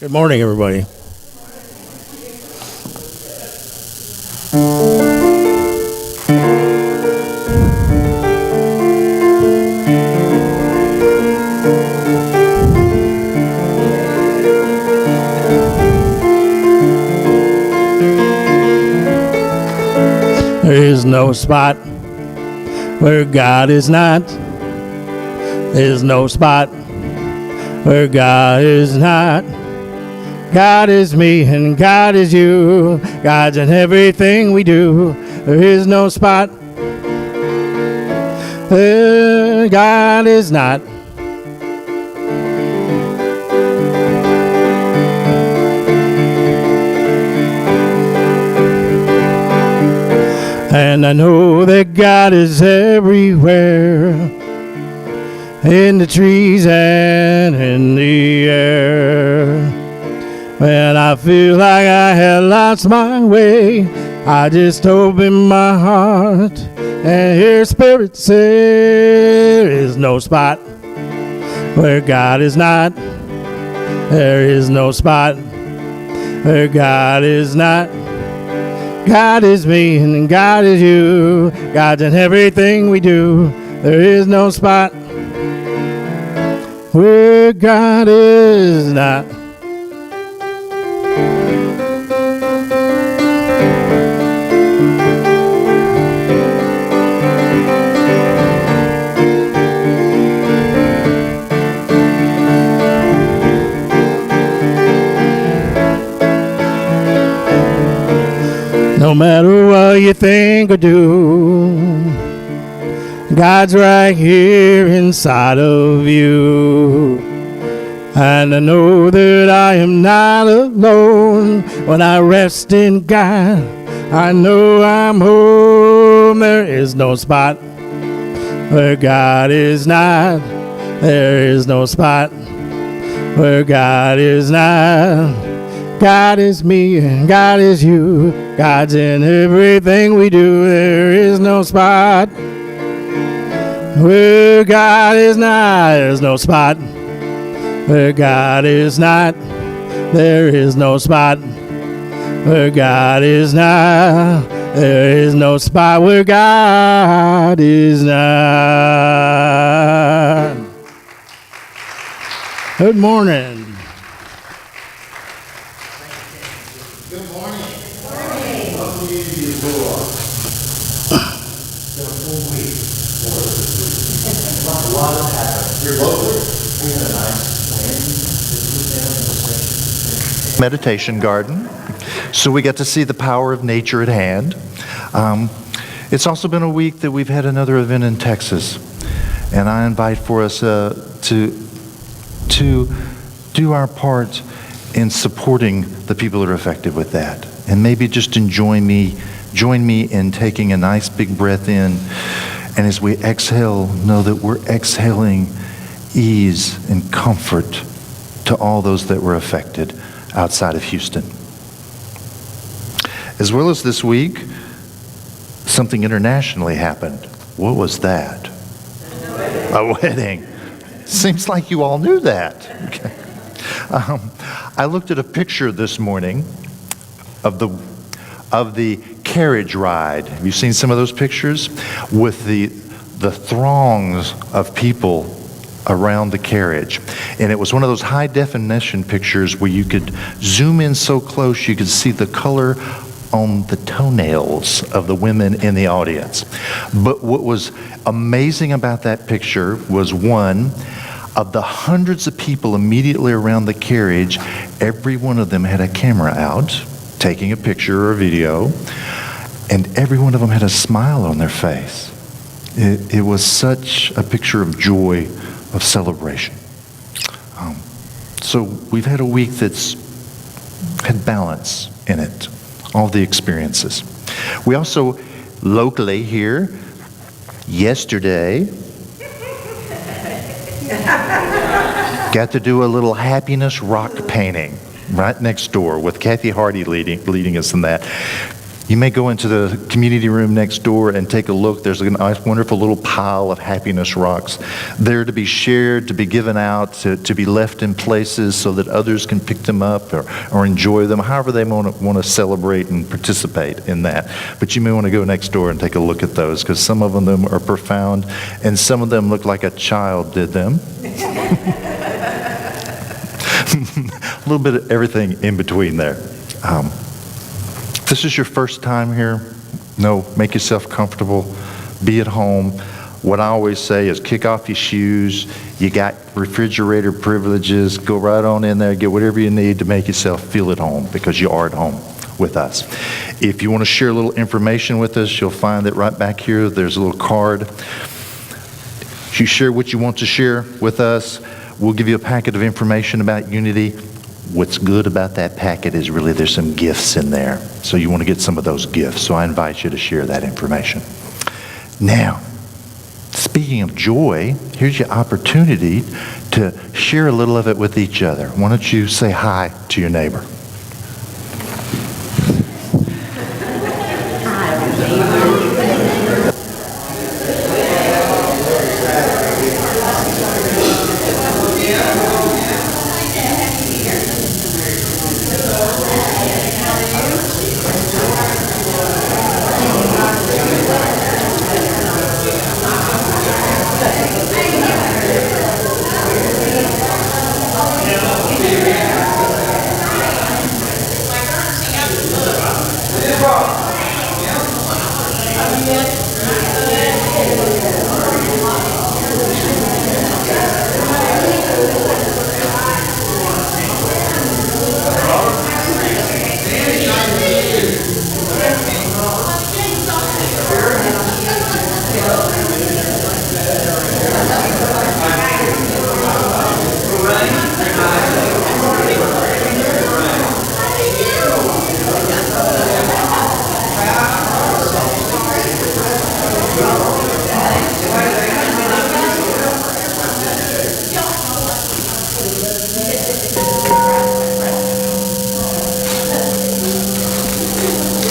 Good morning, everybody. There is no spot where God is not. There's no spot where God is not. God is me and God is you. God's in everything we do. There is no spot where God is not. And I know that God is everywhere, in the trees and in the air. When I feel like I had lost my way, I just open my heart and hear Spirit say, there is no spot where God is not. There is no spot where God is not. God is me and God is you. God's in everything we do. There is no spot where God is not. No matter what you think or do, God's right here inside of you. And I know that I am not alone. When I rest in God, I know I'm home. There is no spot where God is not. There is no spot where God is not. God is me and God is you. God's in everything we do. There is no spot where God is not. There's no spot where God is not. There is no spot where God is not. There is no spot where God is not. Good morning. Meditation garden, so we get to see the power of nature at hand. It's also been a week that we've had another event in Texas, and I invite for us to do our part in supporting the people that are affected with that, and maybe just join me in taking a nice big breath in, and as we exhale, know that we're exhaling ease and comfort to all those that were affected outside of Houston. As well as this week, something internationally happened. What was that? A wedding. Seems like you all knew that. Okay. I looked at a picture this morning of the carriage ride. Have you seen some of those pictures? With the throngs of people around the carriage. And it was one of those high definition pictures where you could zoom in so close you could see the color on the toenails of the women in the audience. But what was amazing about that picture was, one, of the hundreds of people immediately around the carriage, every one of them had a camera out, taking a picture or a video, and every one of them had a smile on their face. It was such a picture of joy, of celebration. So we've had a week that's had balance in it, all the experiences. We also, locally here, yesterday, got to do a little happiness rock painting right next door with Kathy Hardy leading us in that. You may go into the community room next door and take a look. There's a nice, wonderful little pile of happiness rocks there to be shared, to be given out, to be left in places so that others can pick them up or enjoy them, however they want to celebrate and participate in that. But you may want to go next door and take a look at those, because some of them are profound and some of them look like a child did them. A little bit of everything in between there. If this is your first time here, make yourself comfortable, be at home. What I always say is kick off your shoes. You got refrigerator privileges. Go right on in there, get whatever you need to make yourself feel at home, because you are at home with us. If you want to share a little information with us, you'll find that right back here, there's a little card. If you share what you want to share with us, we'll give you a packet of information about Unity. What's good about that packet is really there's some gifts in there. So you want to get some of those gifts. So I invite you to share that information. Now, speaking of joy, here's your opportunity to share a little of it with each other. Why don't you say hi to your neighbor?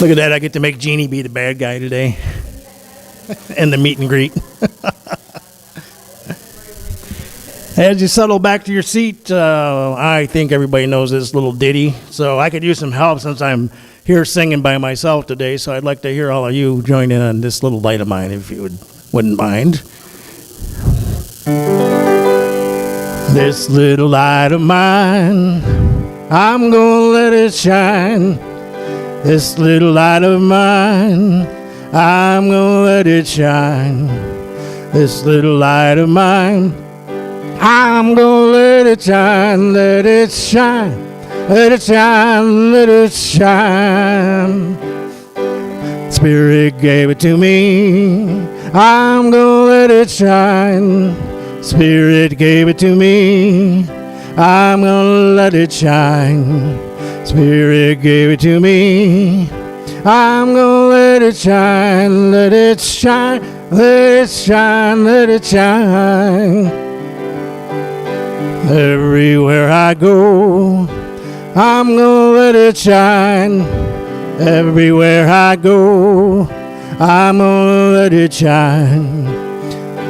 Look at that, I get to make Jeannie be the bad guy today. And the meet and greet. As you settle back to your seat, I think everybody knows this little ditty. So I could use some help since I'm here singing by myself today. So I'd like to hear all of you join in on this little light of mine, if you wouldn't mind. This little light of mine, I'm gonna let it shine. This little light of mine, I'm gonna let it shine. This little light of mine, I'm gonna let it shine, let it shine, let it shine, let it shine. Spirit gave it to me, I'm gonna let it shine. Spirit gave it to me, I'm gonna let it shine. Spirit gave it to me, I'm gonna let it shine, let it shine, let it shine, let it shine. Everywhere I go, I'm gonna let it shine. Everywhere I go, I'm gonna let it shine.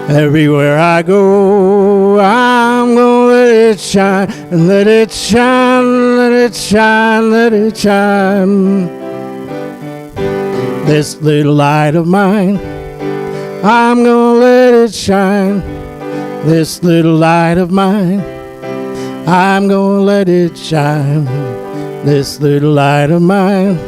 Everywhere I go, I'm gonna let it shine, and let it shine, let it shine, let it shine. This little light of mine, I'm gonna let it shine. This little light of mine, I'm gonna let it shine. This little light of mine,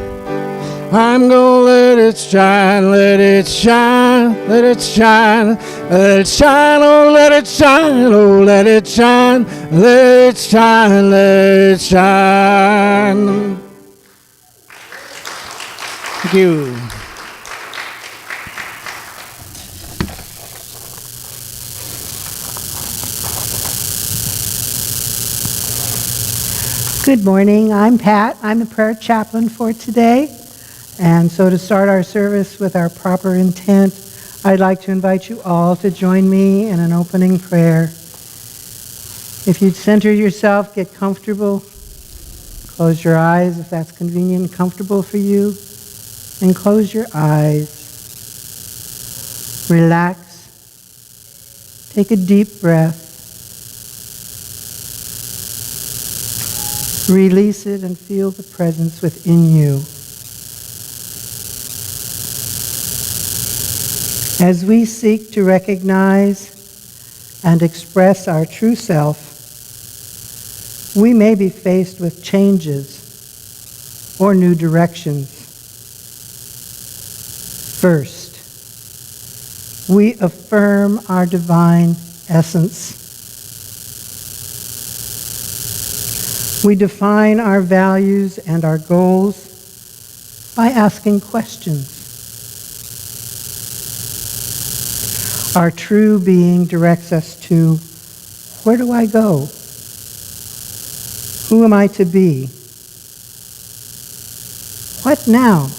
I'm gonna let it shine, let it shine, let it shine, let it shine, oh let it shine, oh let it shine, let it shine, let it shine. Thank you. Good morning. I'm Pat. I'm the prayer chaplain for today. And so to start our service with our proper intent, I'd like to invite you all to join me in an opening prayer. If you'd center yourself, get comfortable, close your eyes if that's convenient and comfortable for you. and close your eyes. Relax. Take a deep breath. Release it and feel the presence within you. As we seek to recognize and express our true self, we may be faced with changes or new directions. First, we affirm our divine essence. We define our values and our goals by asking questions. Our true being directs us to, where do I go? Who am I to be? What now?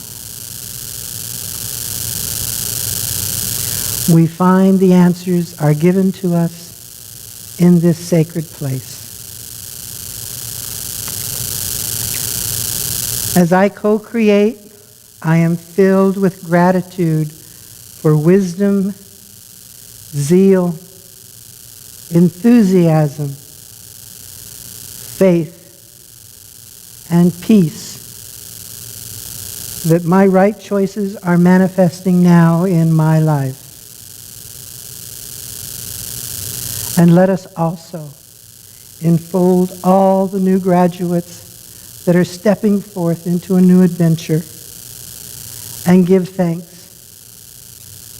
We find the answers are given to us in this sacred place. As I co-create, I am filled with gratitude for wisdom, zeal, enthusiasm, faith, and peace that my right choices are manifesting now in my life. And let us also enfold all the new graduates that are stepping forth into a new adventure and give thanks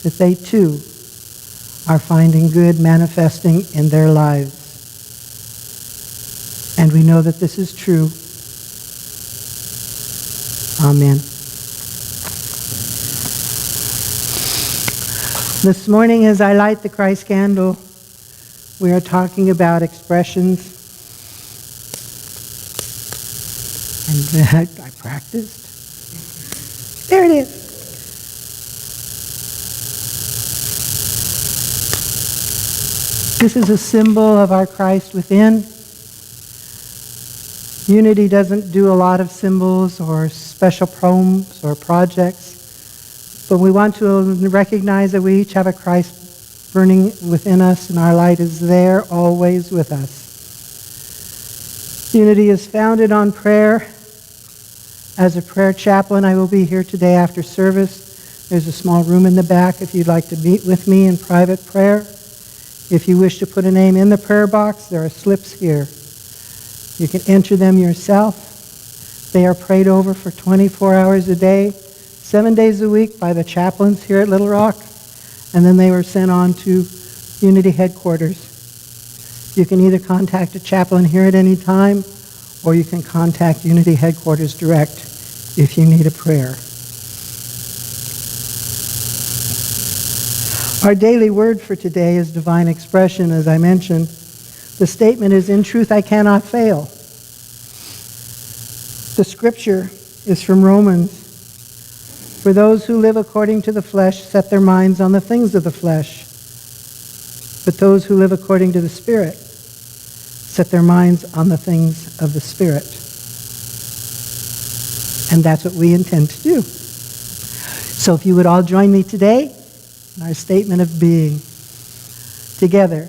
that they too are finding good manifesting in their lives. And we know that this is true. Amen. This morning, as I light the Christ candle, we are talking about expressions. And I practiced. There it is. This is a symbol of our Christ within. Unity doesn't do a lot of symbols or special poems or projects, but we want to recognize that we each have a Christ burning within us, and our light is there always with us. Unity is founded on prayer. As a prayer chaplain, I will be here today after service. There's a small room in the back if you'd like to meet with me in private prayer. If you wish to put a name in the prayer box, there are slips here. You can enter them yourself. They are prayed over for 24 hours a day, 7 days a week by the chaplains here at Little Rock, and then they were sent on to Unity headquarters. You can either contact a chaplain here at any time, or you can contact Unity headquarters direct if you need a prayer. Our daily word for today is divine expression, as I mentioned. The statement is, in truth, I cannot fail. The scripture is from Romans. For those who live according to the flesh set their minds on the things of the flesh. But those who live according to the Spirit set their minds on the things of the Spirit. And that's what we intend to do. So if you would all join me today in our statement of being. Together.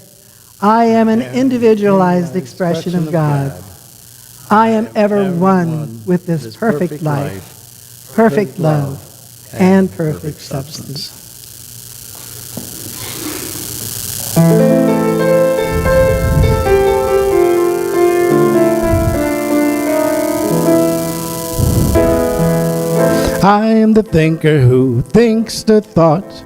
I am an individualized expression of God. I am ever one with this perfect life, perfect love, and perfect substance. I am the thinker who thinks the thought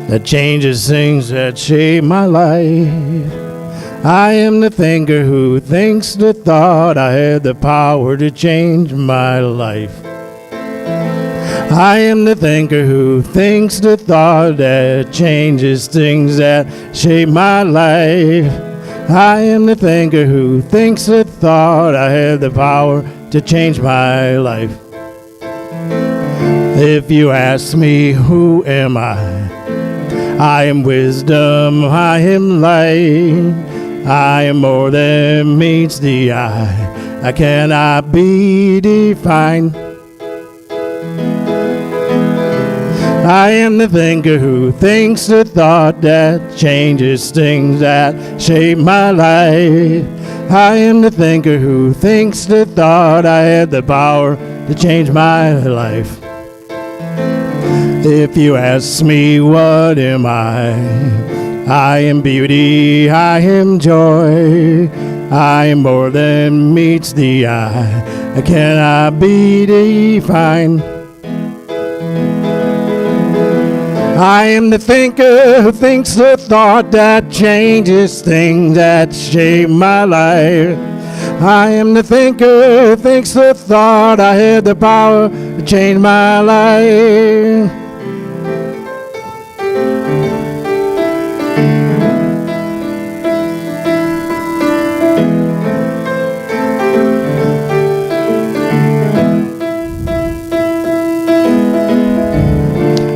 that changes things that shape my life. I am the thinker who thinks the thought I have the power to change my life. I am the thinker who thinks the thought that changes things that shape my life. I am the thinker who thinks the thought I have the power to change my life. If you ask me, who am I am wisdom, I am light. I am more than meets the eye. I cannot be defined. I am the thinker who thinks the thought that changes things that shape my life. I am the thinker who thinks the thought I had the power to change my life. If you ask me what am I am beauty, I am joy, I am more than meets the eye, I cannot be defined. I am the thinker who thinks the thought that changes things that shape my life. I am the thinker who thinks the thought I had the power to change my life.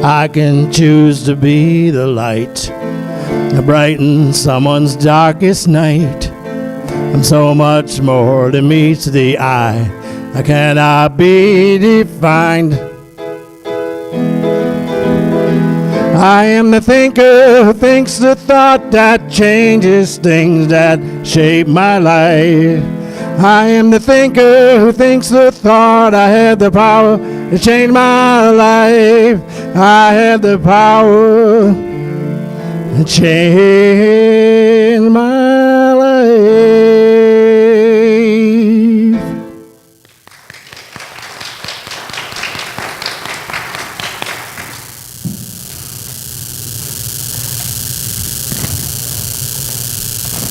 I can choose to be the light to brighten someone's darkest night. I'm so much more than meets the eye, I cannot be defined. I am the thinker who thinks the thought that changes things that shape my life. I am the thinker who thinks the thought I have the power to change my life. I have the power to change my life.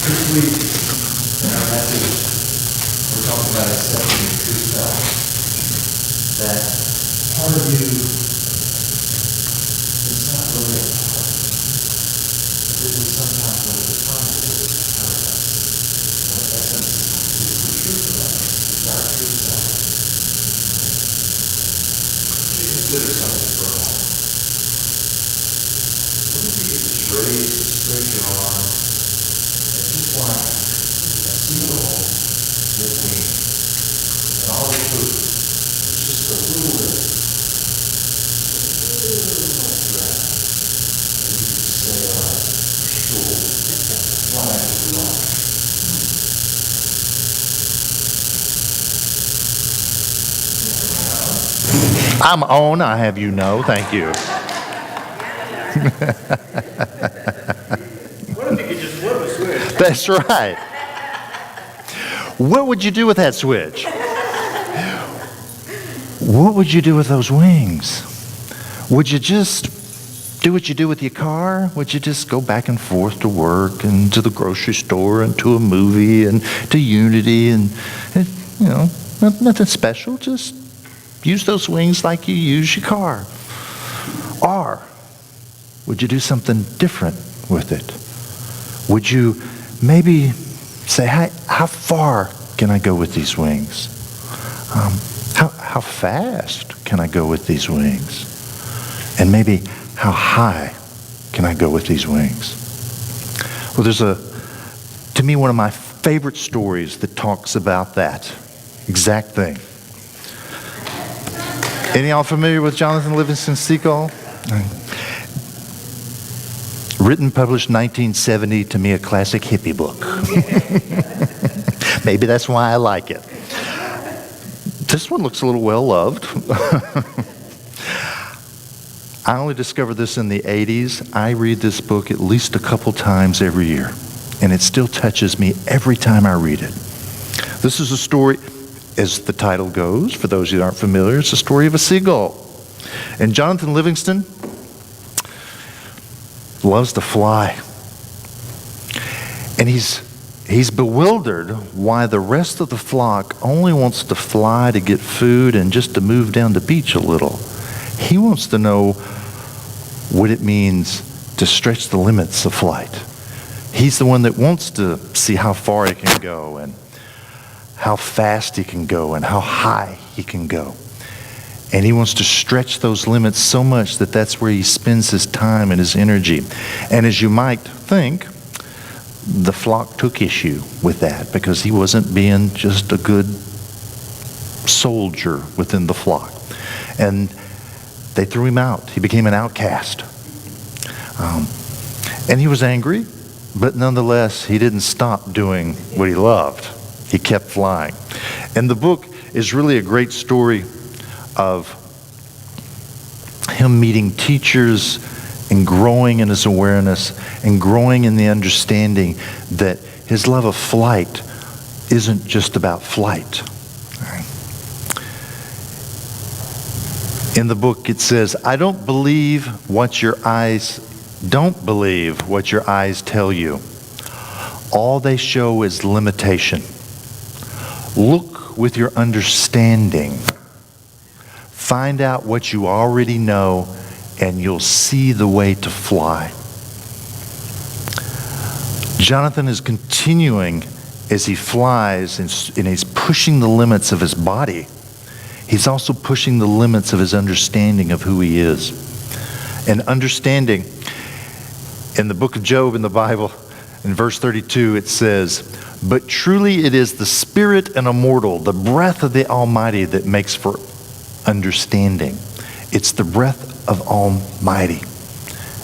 This week in our message, we're talking about accepting your true self. That part of you is not really a part. This is sometimes what the time is part of us. What essence is the truth of us. It's our true self. You consider something for a moment. What if you could just raise and spread your arm and just fly a single with wings and all the food? It's just a little bit. I'm on, I have you know. Thank you. What if you could just flip a switch? That's right. What would you do with that switch? What would you do with those wings? Would you just do what you do with your car? Would you just go back and forth to work and to the grocery store and to a movie and to Unity and you know, nothing special, just use those wings like you use your car. Or would you do something different with it? Would you maybe say, how far can I go with these wings? How fast can I go with these wings? And maybe how high can I go with these wings? Well, there's to me, one of my favorite stories that talks about that exact thing. Any of y'all familiar with Jonathan Livingston Seagull? Written, published 1970, to me a classic hippie book. Maybe that's why I like it. This one looks a little well loved. I only discovered this in the 80s. I read this book at least a couple times every year, and it still touches me every time I read it. This is a story, as the title goes, for those who aren't familiar, it's a story of a seagull. And Jonathan Livingston loves to fly. And he's bewildered why the rest of the flock only wants to fly to get food and just to move down the beach a little. He wants to know what it means to stretch the limits of flight. He's the one that wants to see how far he can go and how fast he can go and how high he can go. And he wants to stretch those limits so much that that's where he spends his time and his energy. And as you might think, the flock took issue with that because he wasn't being just a good soldier within the flock. And They threw him out. He became an outcast. And he was angry, but nonetheless, he didn't stop doing what he loved. He kept flying. And the book is really a great story of him meeting teachers and growing in his awareness and growing in the understanding that his love of flight isn't just about flight. In the book it says, don't believe what your eyes tell you. All they show is limitation. Look with your understanding. Find out what you already know, and you'll see the way to fly. Jonathan is continuing as he flies, and he's pushing the limits of his body. He's also pushing the limits of his understanding of who he is. And understanding, in the book of Job in the Bible, in verse 32, it says, "But truly it is the spirit and immortal, the breath of the Almighty that makes for understanding." It's the breath of Almighty.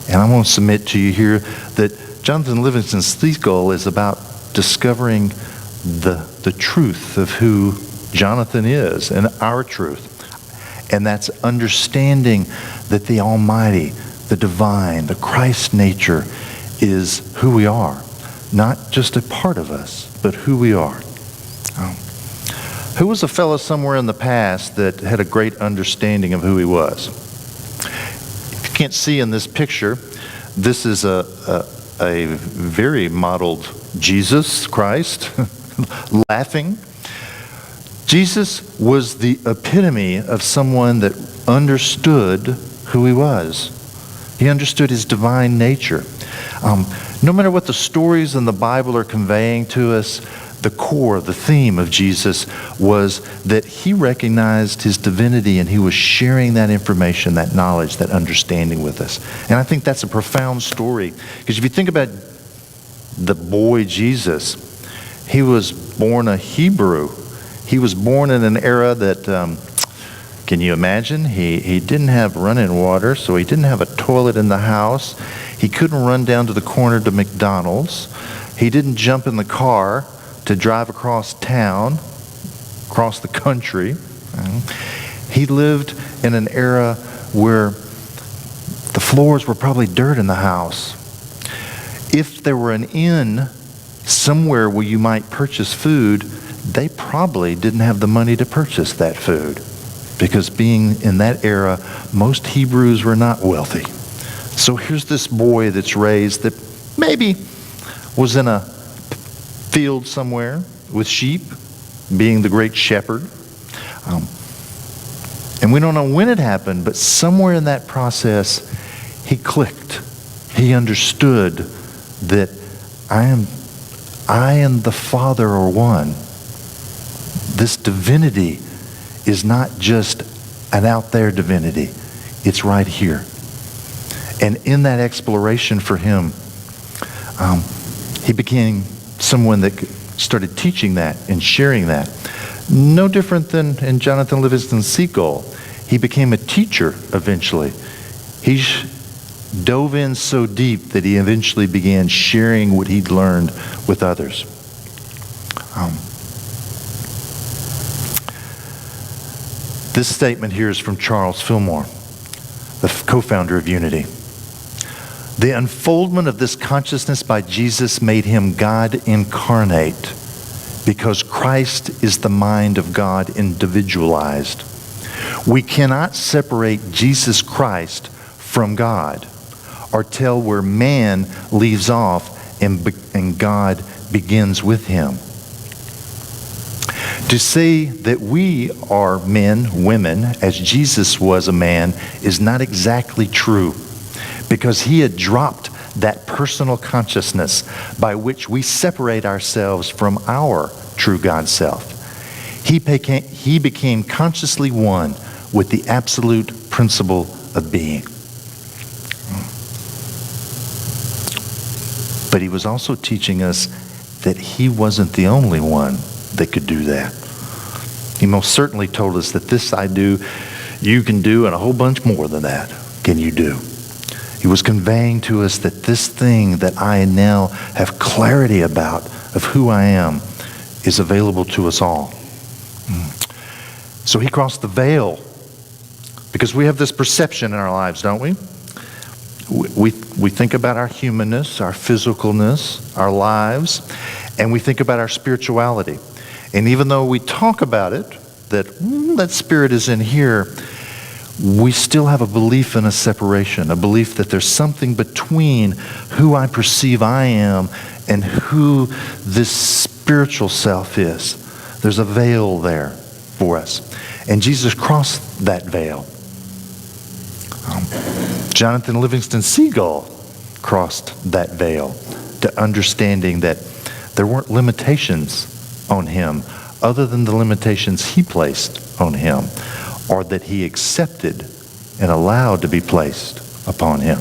And I'm going to submit to you here that Jonathan Livingston's Thief Goal is about discovering the truth of who Jonathan is and our truth. And that's understanding that the Almighty, the divine, the Christ nature is who we are. Not just a part of us, but who we are. Who was a fellow somewhere in the past that had a great understanding of who he was? If you can't see in this picture, this is a very modeled Jesus Christ, laughing. Jesus was the epitome of someone that understood who he was. He understood his divine nature. No matter what the stories in the Bible are conveying to us, the core, the theme of Jesus was that he recognized his divinity and he was sharing that information, that knowledge, that understanding with us. And I think that's a profound story. Because if you think about the boy Jesus, he was born a Hebrew. He was born in an era that, can you imagine? He didn't have running water, so he didn't have a toilet in the house. He couldn't run down to the corner to McDonald's. He didn't jump in the car to drive across town, across the country. He lived in an era where the floors were probably dirt in the house. If there were an inn somewhere where you might purchase food, they probably didn't have the money to purchase that food, because being in that era, most Hebrews were not wealthy. So here's this boy that's raised that maybe was in a field somewhere with sheep, being the great shepherd. And we don't know when it happened, but somewhere in that process, he clicked. He understood that I and the Father are one. This divinity is not just an out there divinity. It's right here. And in that exploration for him, he became someone that started teaching that and sharing that. No different than in Jonathan Livingston's Seagull. He became a teacher eventually. He dove in so deep that he eventually began sharing what he'd learned with others. This statement here is from Charles Fillmore, the co-founder of Unity. The unfoldment of this consciousness by Jesus made him God incarnate, because Christ is the mind of God individualized. We cannot separate Jesus Christ from God, or tell where man leaves off and God begins with him. To say that we are men, women, as Jesus was a man, is not exactly true, because he had dropped that personal consciousness by which we separate ourselves from our true God self. He became consciously one with the absolute principle of being. But he was also teaching us that he wasn't the only one that could do that. He most certainly told us that this I do, you can do, and a whole bunch more than that can you do. He was conveying to us that this thing that I now have clarity about of who I am is available to us all. So he crossed the veil, because we have this perception in our lives, don't we? We think about our humanness, our physicalness, our lives, and we think about our spirituality. And even though we talk about it, that spirit is in here, we still have a belief in a separation, a belief that there's something between who I perceive I am and who this spiritual self is. There's a veil there for us. And Jesus crossed that veil. Jonathan Livingston Seagull crossed that veil to understanding that there weren't limitations on him other than the limitations he placed on him, or that he accepted and allowed to be placed upon him.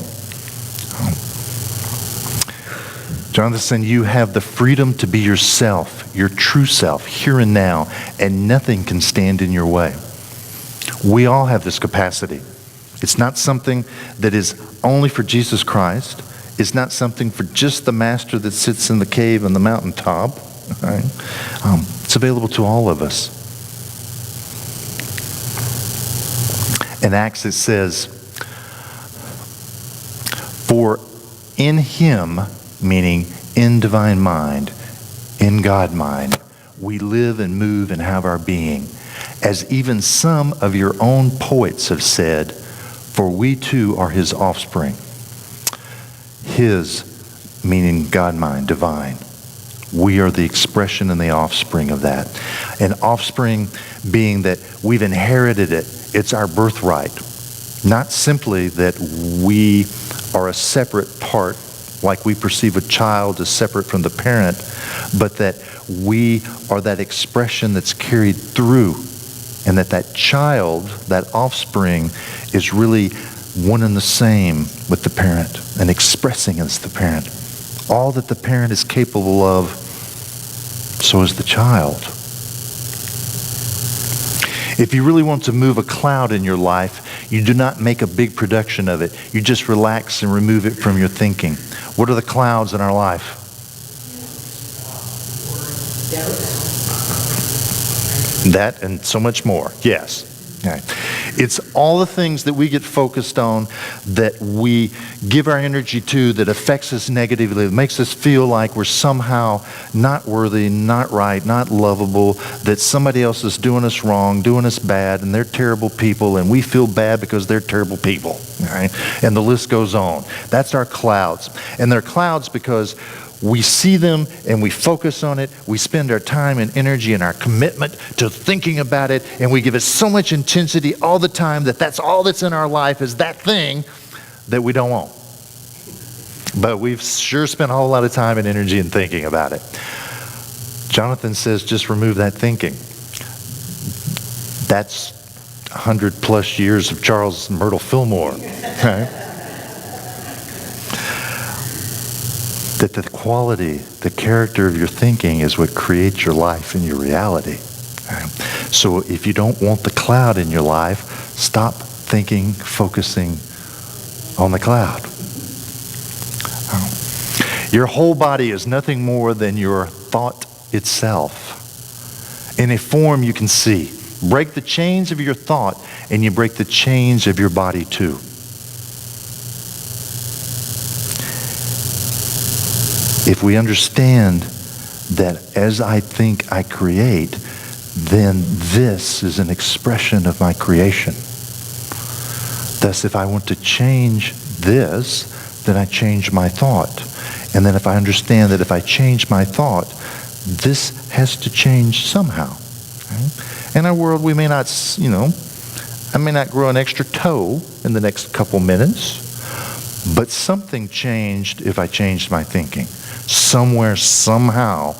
Jonathan, you have the freedom to be yourself, your true self, here and now, and nothing can stand in your way. We all have this capacity. It's not something that is only for Jesus Christ. It's not something for just the master that sits in the cave on the mountaintop. Right? It's available to all of us. In Acts it says, for in him, meaning in divine mind, in God mind, we live and move and have our being. As even some of your own poets have said, for we too are his offspring. His, meaning God mind, divine. We are the expression and the offspring of that. And offspring being that we've inherited it. It's our birthright. Not simply that we are a separate part, like we perceive a child as separate from the parent, but that we are that expression that's carried through, and that child, that offspring, is really one and the same with the parent and expressing as the parent. All that the parent is capable of, so is the child. If you really want to move a cloud in your life, you do not make a big production of it. You just relax and remove it from your thinking. What are the clouds in our life? That and so much more. Yes. Okay. It's all the things that we get focused on, that we give our energy to, that affects us negatively, that makes us feel like we're somehow not worthy, not right, not lovable, that somebody else is doing us wrong, doing us bad, and they're terrible people, and we feel bad because they're terrible people. Right? And the list goes on. That's our clouds. And they're clouds because we see them and we focus on it. We spend our time and energy and our commitment to thinking about it, and we give it so much intensity all the time that that's all that's in our life is that thing that we don't want. But we've sure spent a whole lot of time and energy in thinking about it. Jonathan says just remove that thinking. That's 100 plus years of Charles Myrtle Fillmore. Right? That the quality, the character of your thinking is what creates your life and your reality. So if you don't want the cloud in your life, stop thinking, focusing on the cloud. Your whole body is nothing more than your thought itself, in a form you can see. Break the chains of your thought, and you break the chains of your body too. If we understand that as I think I create, then this is an expression of my creation. Thus, if I want to change this, then I change my thought. And then if I understand that if I change my thought, this has to change somehow. Right? In our world, we may not, I may not grow an extra toe in the next couple minutes, but something changed if I changed my thinking. Somewhere, somehow.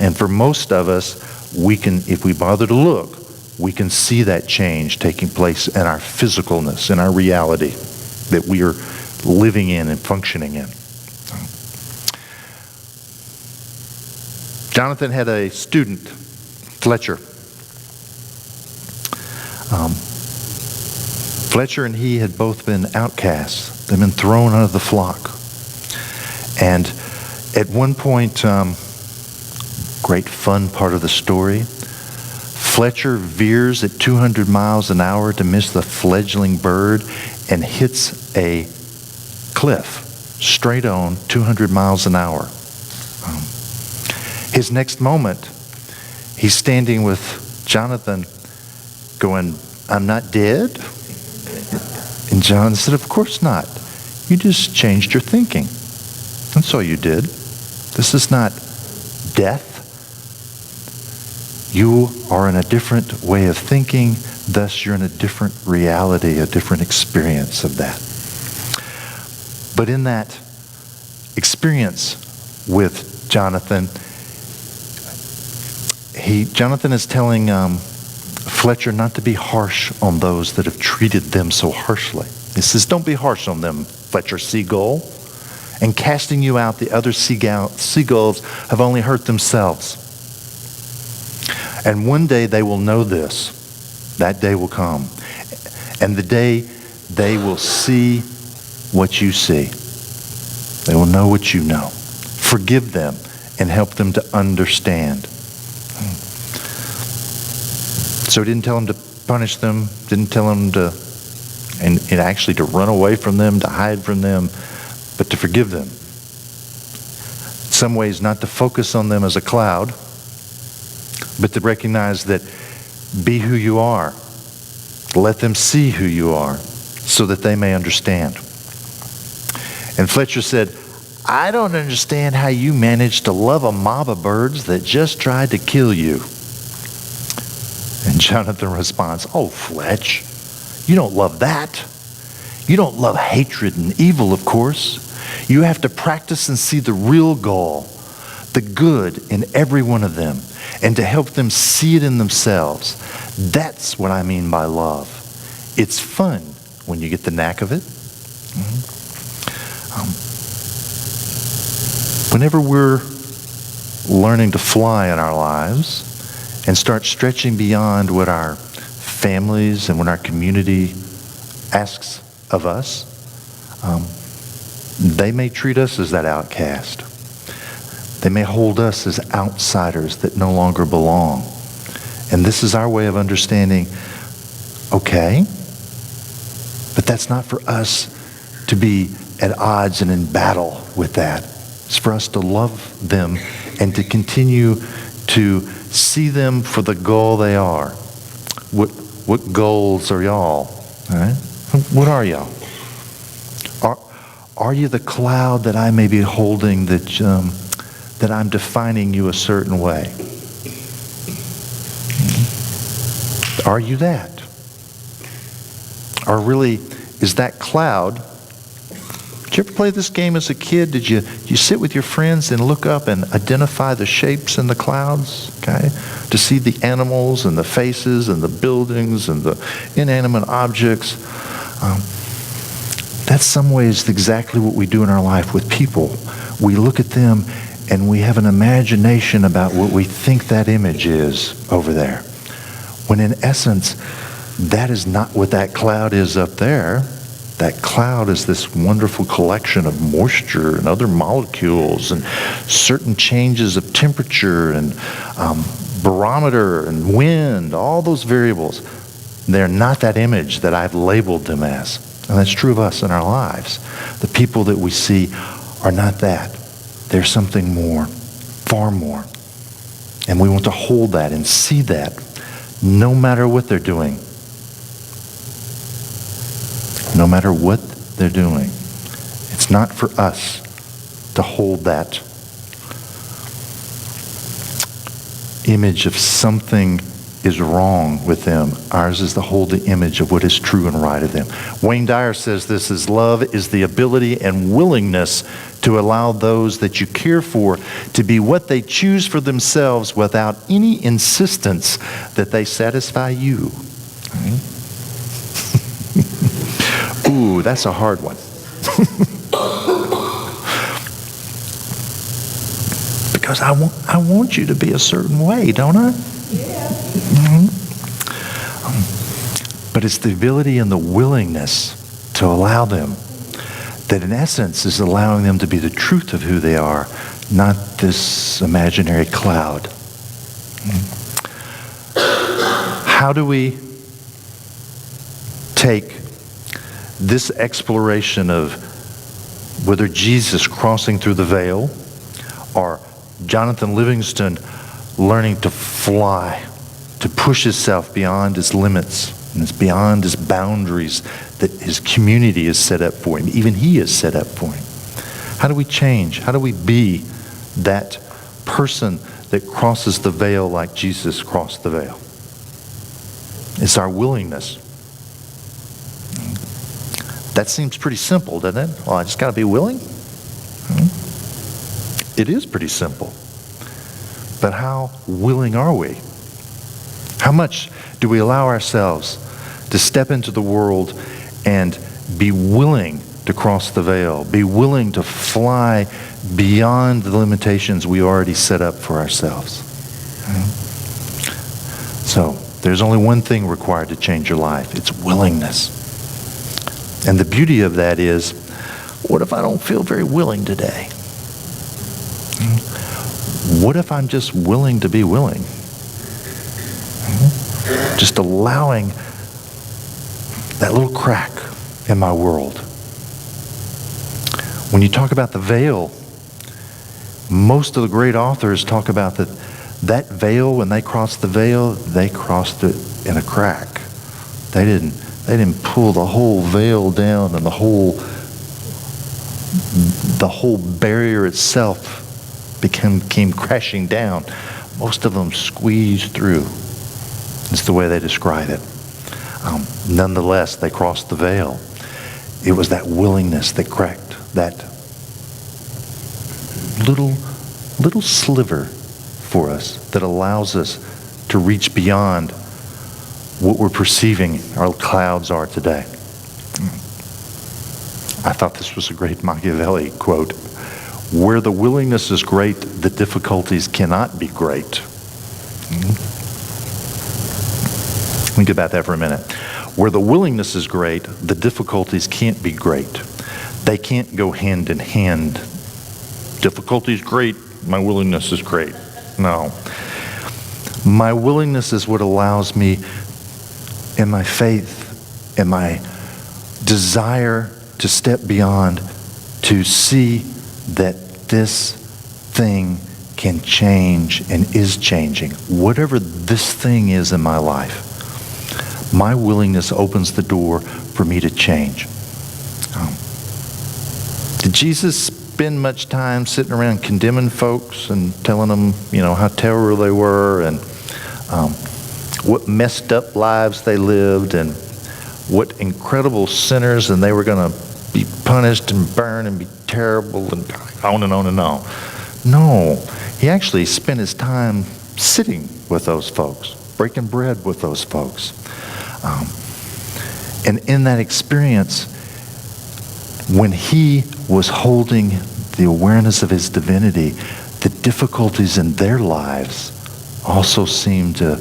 And for most of us, we can, if we bother to look, we can see that change taking place in our physicalness, in our reality that we are living in and functioning in. Jonathan had a student, Fletcher. Fletcher and he had both been outcasts. They'd been thrown out of the flock. And at one point, great fun part of the story, Fletcher veers at 200 miles an hour to miss the fledgling bird and hits a cliff straight on 200 miles an hour. His next moment, he's standing with Jonathan going, "I'm not dead?" And John said, "Of course not. You just changed your thinking. That's all you did. This is not death. You are in a different way of thinking, thus you're in a different reality, a different experience of that." But in that experience with Jonathan, Jonathan is telling Fletcher not to be harsh on those that have treated them so harshly. He says, "Don't be harsh on them, Fletcher Seagull. And casting you out, the other seagulls have only hurt themselves. And one day they will know this. That day will come. And the day they will see what you see. They will know what you know. Forgive them and help them to understand." So he didn't tell them to punish them, didn't tell them to, and actually to run away from them, to hide from them, but to forgive them. In some ways, not to focus on them as a cloud, but to recognize that be who you are. Let them see who you are so that they may understand. And Fletcher said, "I don't understand how you managed to love a mob of birds that just tried to kill you." And Jonathan responds, "Oh, Fletch, you don't love that. You don't love hatred and evil, of course. You have to practice and see the real goal, the good in every one of them, and to help them see it in themselves. That's what I mean by love. It's fun when you get the knack of it." Whenever we're learning to fly in our lives and start stretching beyond what our families and what our community asks of us, they may treat us as that outcast. They may hold us as outsiders that no longer belong. And this is our way of understanding, okay, but that's not for us to be at odds and in battle with that. It's for us to love them and to continue to see them for the goal they are. What goals are y'all? All right? What are y'all? Are you the cloud that I may be holding that I'm defining you a certain way? Are you that? Or really, is that cloud? Did you ever play this game as a kid? Did you sit with your friends and look up and identify the shapes in the clouds? Okay, to see the animals and the faces and the buildings and the inanimate objects. That's some ways exactly what we do in our life with people. We look at them and we have an imagination about what we think that image is over there. When in essence, that is not what that cloud is up there. That cloud is this wonderful collection of moisture and other molecules and certain changes of temperature and barometer and wind, all those variables. They're not that image that I've labeled them as. And that's true of us in our lives. The people that we see are not that. They're something more, far more. And we want to hold that and see that no matter what they're doing. No matter what they're doing. It's not for us to hold that image of something is wrong with them. Ours is to hold the image of what is true and right of them. Wayne Dyer says this is love is the ability and willingness to allow those that you care for to be what they choose for themselves without any insistence that they satisfy you. Ooh, that's a hard one. Because I want you to be a certain way, don't I? Yeah. But but it's the ability and the willingness to allow them that in essence is allowing them to be the truth of who they are, not this imaginary cloud. How do we take this exploration of whether Jesus crossing through the veil or Jonathan Livingston learning to fly, to push himself beyond his limits and it's beyond his boundaries that his community has set up for him, even he has set up for him? How do we change? How do we be that person that crosses the veil like Jesus crossed the veil? It's our willingness. That seems pretty simple, doesn't it? Well, I just got to be willing. It is pretty simple. But how willing are we? How much do we allow ourselves to step into the world and be willing to cross the veil, be willing to fly beyond the limitations we already set up for ourselves? So, there's only one thing required to change your life. It's willingness. And the beauty of that is, what if I don't feel very willing today? What if I'm just willing to be willing? Just allowing that little crack in my world. When you talk about the veil, most of the great authors talk about that veil, when they crossed the veil, they crossed it in a crack. They didn't pull the whole veil down, and the whole barrier itself came crashing down. Most of them squeezed through. It's the way they describe it. Nonetheless, they crossed the veil. It was that willingness that cracked that little sliver for us that allows us to reach beyond what we're perceiving our clouds are today. I thought this was a great Machiavelli quote. Where the willingness is great, the difficulties cannot be great. Think about that for a minute. Where the willingness is great, the difficulties can't be great. They can't go hand in hand. Difficulty is great, my willingness is great. No. My willingness is what allows me, in my faith, in my desire to step beyond, to see that this thing can change and is changing. Whatever this thing is in my life, my willingness opens the door for me to change. Did Jesus spend much time sitting around condemning folks and telling them, how terrible they were and what messed up lives they lived and what incredible sinners and they were going to be punished and burned and be terrible and on and on and on? No, he actually spent his time sitting with those folks, breaking bread with those folks. And in that experience, when he was holding the awareness of his divinity, the difficulties in their lives also seemed to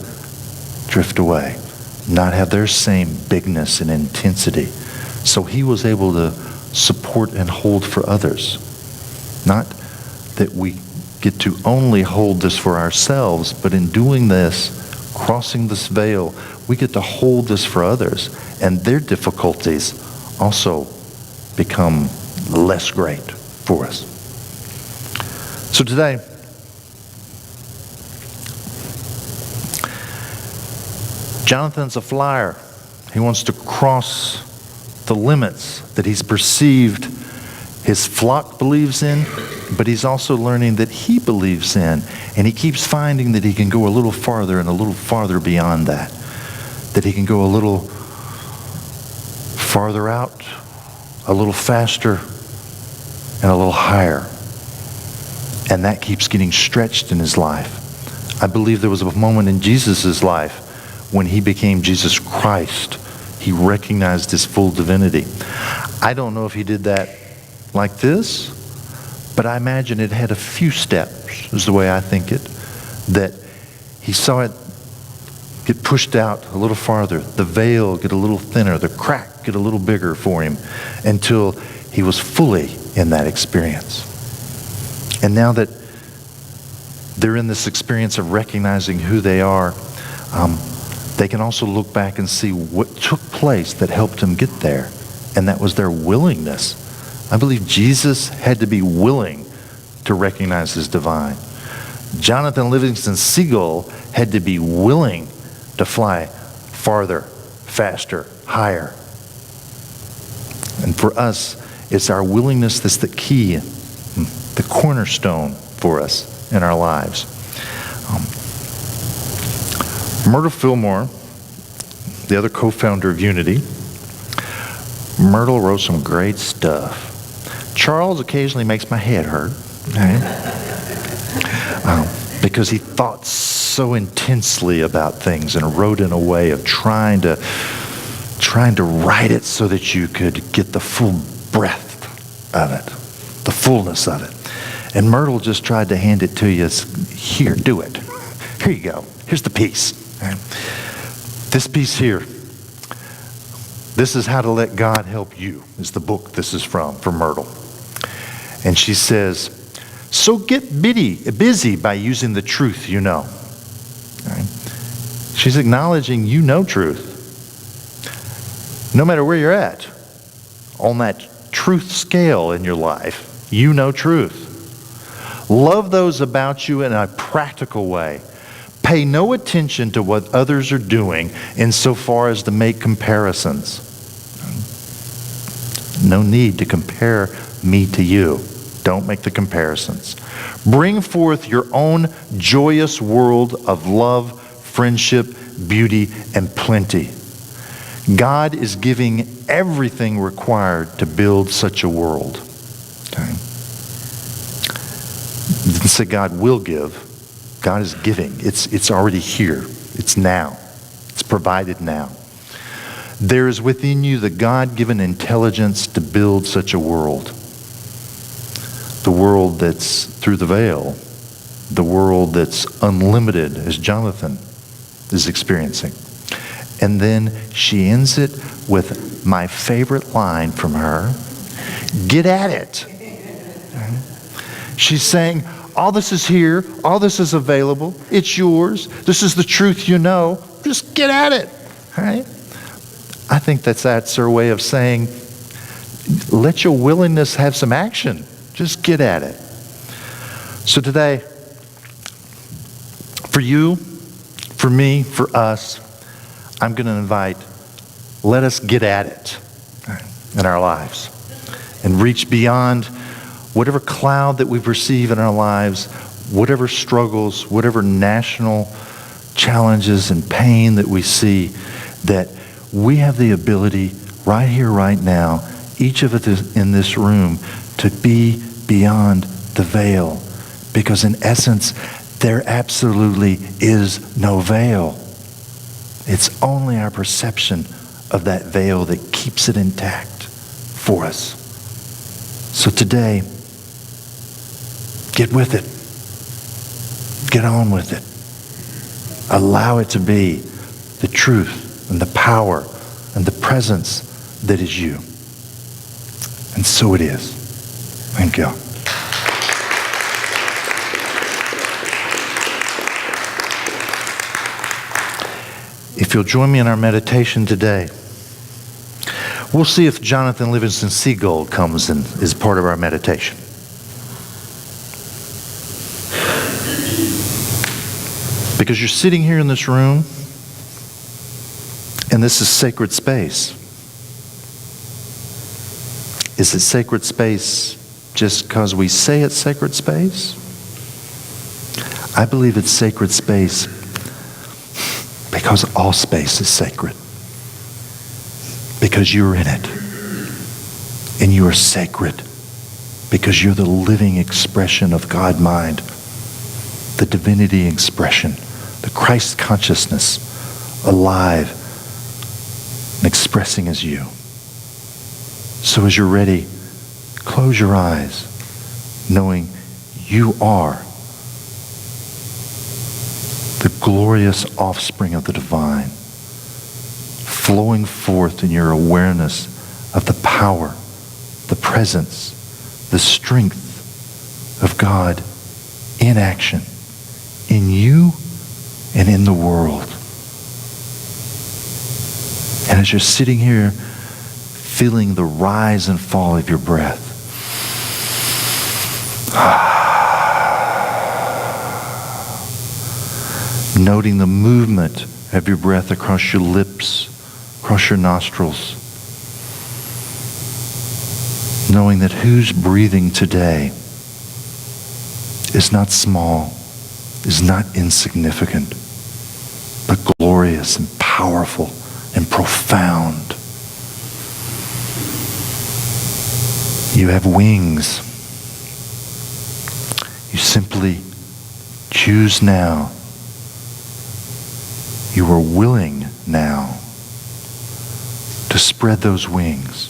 drift away, not have their same bigness and intensity. So he was able to support and hold for others. Not that we get to only hold this for ourselves, but in doing this, crossing this veil, we get to hold this for others, and their difficulties also become less great for us. So today, Jonathan's a flyer. He wants to cross the limits that he's perceived his flock believes in, but he's also learning that he believes in, and he keeps finding that he can go a little farther and a little farther beyond that he can go a little farther out, a little faster, and a little higher. And that keeps getting stretched in his life. I believe there was a moment in Jesus' life when he became Jesus Christ. He recognized his full divinity. I don't know if he did that like this, but I imagine it had a few steps, is the way I think it, that he saw it get pushed out a little farther, the veil get a little thinner, the crack get a little bigger for him until he was fully in that experience. And now that they're in this experience of recognizing who they are, they can also look back and see what took place that helped them get there. And that was their willingness. I believe Jesus had to be willing to recognize his divine. Jonathan Livingston Seagull had to be willing to fly farther, faster, higher. And for us, it's our willingness that's the key, the cornerstone for us in our lives. Myrtle Fillmore, the other co-founder of Unity, Myrtle wrote some great stuff. Charles occasionally makes my head hurt, because he thought so intensely about things and wrote in a way of trying to write it so that you could get the full breadth of it, the fullness of it. And Myrtle just tried to hand it to you as, here, do it. Here you go. Here's the piece. This piece here, this is How to Let God Help You, is the book this is from Myrtle. And she says, so get busy by using the truth you know. Right? She's acknowledging you know truth. No matter where you're at, on that truth scale in your life, you know truth. Love those about you in a practical way. Pay no attention to what others are doing insofar as to make comparisons. No need to compare me to you. Don't make the comparisons. Bring forth your own joyous world of love, friendship, beauty, and plenty. God is giving everything required to build such a world. Okay? It didn't say God will give. God is giving. It's already here. It's now. It's provided now. There is within you the God-given intelligence to build such a world. The world that's through the veil. The world that's unlimited, as Jonathan is experiencing. And then she ends it with my favorite line from her. Get at it. She's saying, all this is here. All this is available. It's yours. This is the truth you know. Just get at it. Right? I think that's her way of saying, let your willingness have some action. Just get at it. So today, for you, for me, for us, I'm going to invite, let us get at it in our lives and reach beyond whatever cloud that we perceive in our lives, whatever struggles, whatever national challenges and pain that we see, that we have the ability right here, right now, each of us in this room, to be beyond the veil. Because in essence, there absolutely is no veil. It's only our perception of that veil that keeps it intact for us. So today, get with it. Get on with it. Allow it to be the truth and the power and the presence that is you. And so it is. Thank you. If you'll join me in our meditation today, we'll see if Jonathan Livingston Seagull comes and is part of our meditation. Because you're sitting here in this room, and this is sacred space. Is it sacred space just because we say it's sacred space? I believe it's sacred space because all space is sacred. Because you're in it. And you are sacred. Because you're the living expression of God mind. The divinity expression. The Christ consciousness. Alive. And expressing as you. So as you're ready, close your eyes, knowing you are the glorious offspring of the divine, flowing forth in your awareness of the power, the presence, the strength of God in action, in you and in the world. And as you're sitting here feeling the rise and fall of your breath, noting the movement of your breath across your lips, across your nostrils, knowing that who's breathing today is not small, is not insignificant, but glorious and powerful and profound. You have wings. You simply choose now. You are willing now to spread those wings,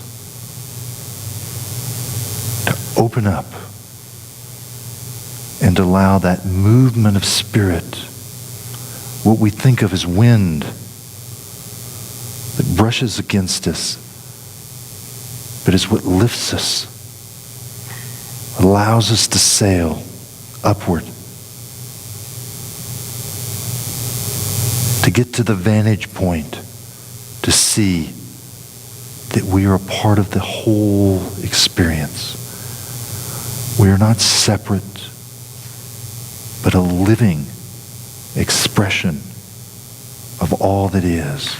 to open up and allow that movement of spirit, what we think of as wind, that brushes against us, but is what lifts us, allows us to sail upward, to get to the vantage point, to see that we are a part of the whole experience. We are not separate, but a living expression of all that is.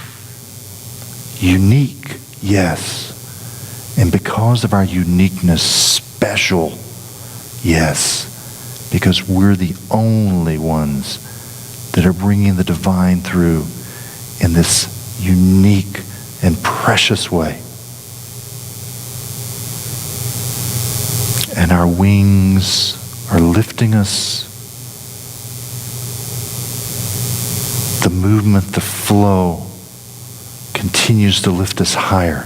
Unique, yes. And because of our uniqueness, special, yes. Because we're the only ones that are bringing the divine through in this unique and precious way. And our wings are lifting us. The movement, the flow continues to lift us higher.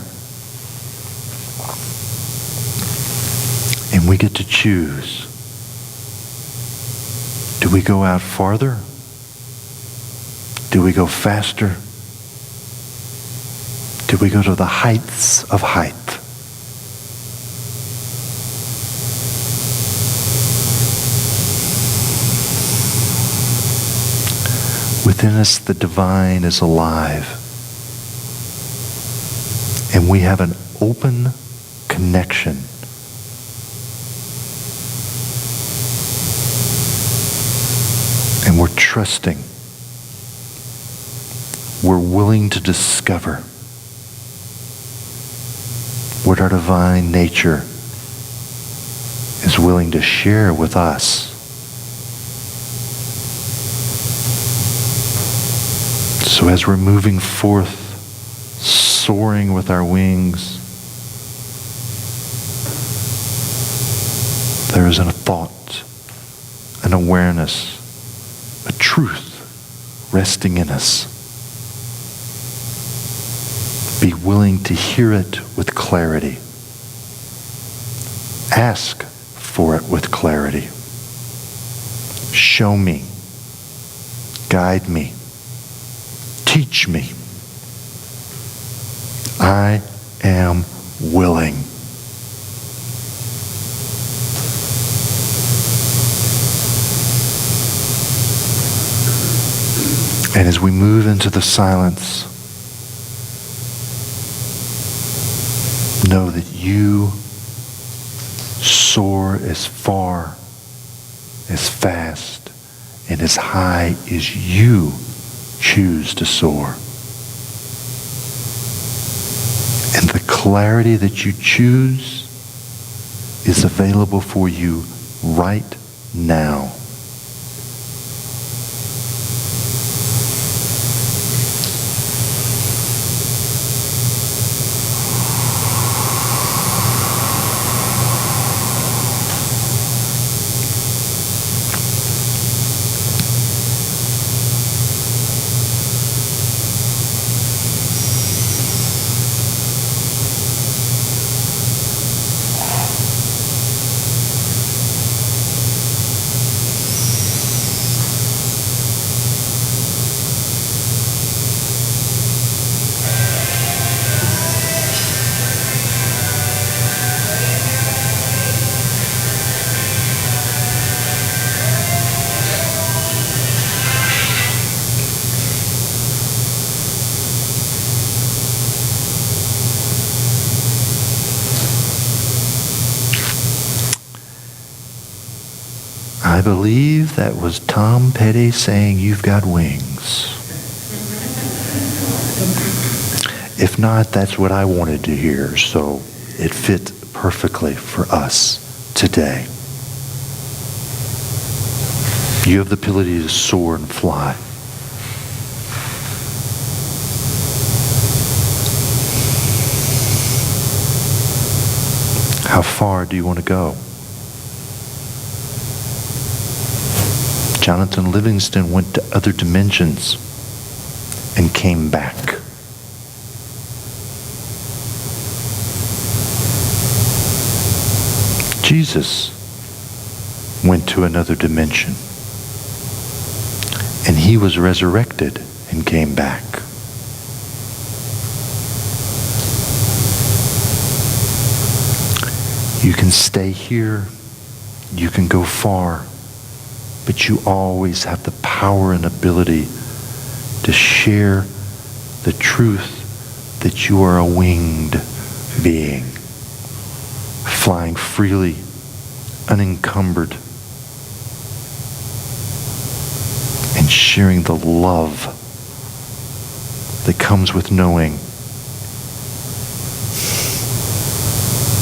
And we get to choose. Do we go out farther? Do we go faster? Do we go to the heights of height? Within us, the divine is alive. And we have an open connection. And we're trusting. We're willing to discover what our divine nature is willing to share with us. So as we're moving forth, soaring with our wings, there is a thought, an awareness, a truth resting in us. Be willing to hear it with clarity. Ask for it with clarity. Show me. Guide me. Teach me. I am willing. And as we move into the silence, know that you soar as far, as fast, and as high as you choose to soar. And the clarity that you choose is available for you right now. I believe that was Tom Petty saying, "You've got wings." If not, that's what I wanted to hear, so it fit perfectly for us today. You have the ability to soar and fly. How far do you want to go? Jonathan Livingston went to other dimensions and came back. Jesus went to another dimension and he was resurrected and came back. You can stay here, you can go far, but you always have the power and ability to share the truth that you are a winged being, flying freely, unencumbered, and sharing the love that comes with knowing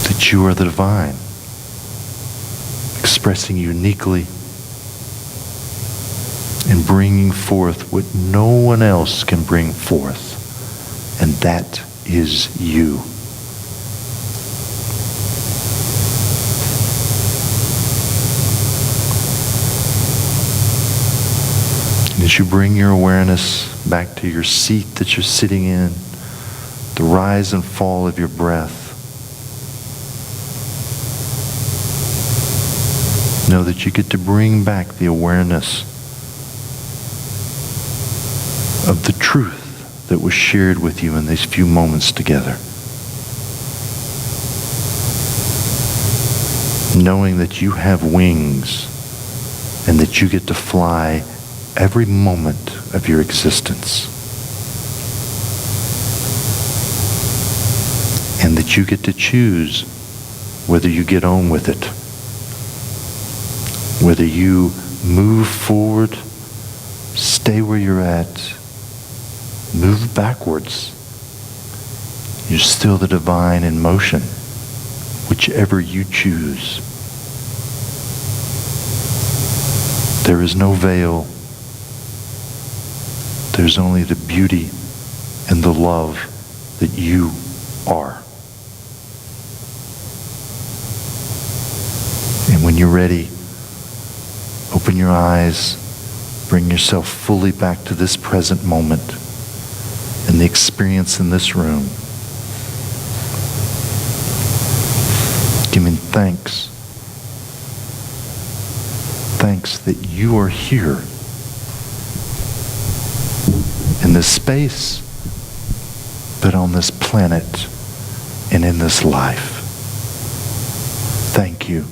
that you are the divine, expressing uniquely and bringing forth what no one else can bring forth, and that is you. And as you bring your awareness back to your seat that you're sitting in, the rise and fall of your breath, know that you get to bring back the awareness of the truth that was shared with you in these few moments together. Knowing that you have wings and that you get to fly every moment of your existence. And that you get to choose whether you get on with it. Whether you move forward, stay where you're at, move backwards. You're still the divine in motion, whichever you choose. There is no veil. There's only the beauty and the love that you are. And when you're ready, open your eyes, bring yourself fully back to this present moment and the experience in this room. Give me thanks. Thanks that you are here in this space, but on this planet and in this life. Thank you.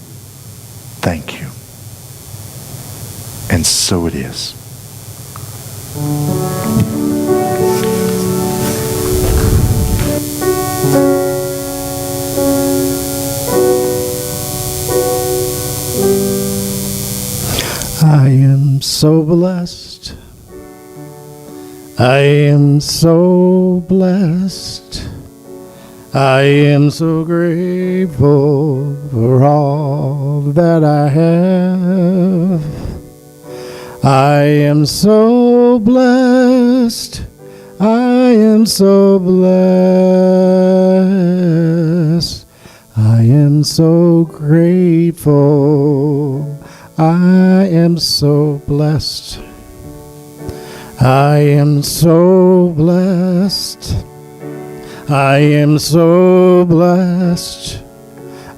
Thank you. And so it is. I am so blessed. I am so blessed. I am so grateful for all that I have. I am so blessed. I am so blessed. I am so grateful. I am so blessed. I am so blessed. I am so blessed.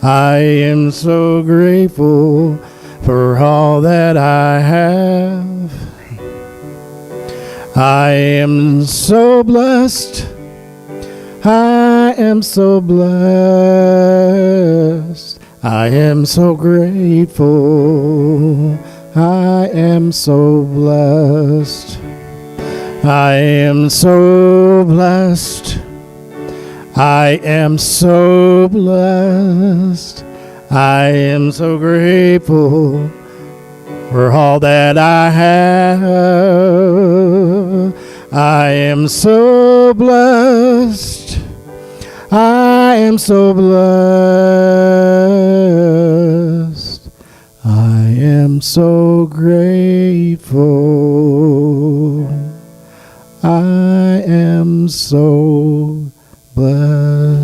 I am so grateful for all that I have. I am so blessed. I am so blessed. I am so grateful. I am so blessed. I am so blessed. I am so blessed. I am so grateful for all that I have. I am so blessed. I am so blessed. I am so grateful. I am so blessed.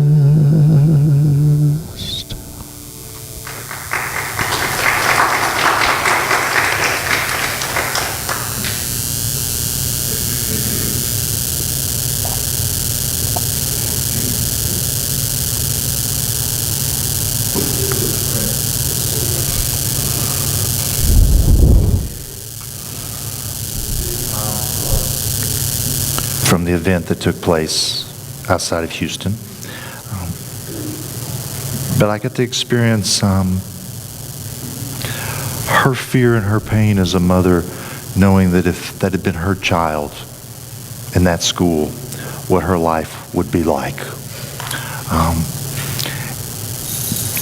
From the event that took place outside of Houston. But I got to experience her fear and her pain as a mother, knowing that if that had been her child in that school, what her life would be like.